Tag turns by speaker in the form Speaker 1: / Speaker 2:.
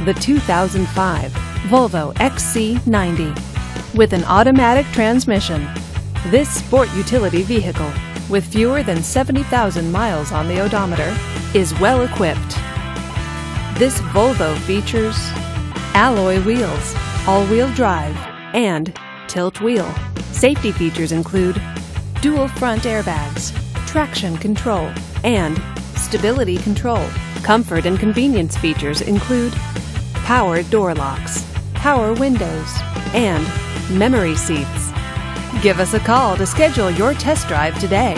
Speaker 1: the 2005 Volvo XC90. With an automatic transmission, this sport utility vehicle, with fewer than 70,000 miles on the odometer, is well equipped. This Volvo features alloy wheels, all-wheel drive, and tilt wheel. Safety features include dual front airbags, traction control, and stability control. Comfort and convenience features include power door locks, power windows, and memory seats. Give us a call to schedule your test drive today.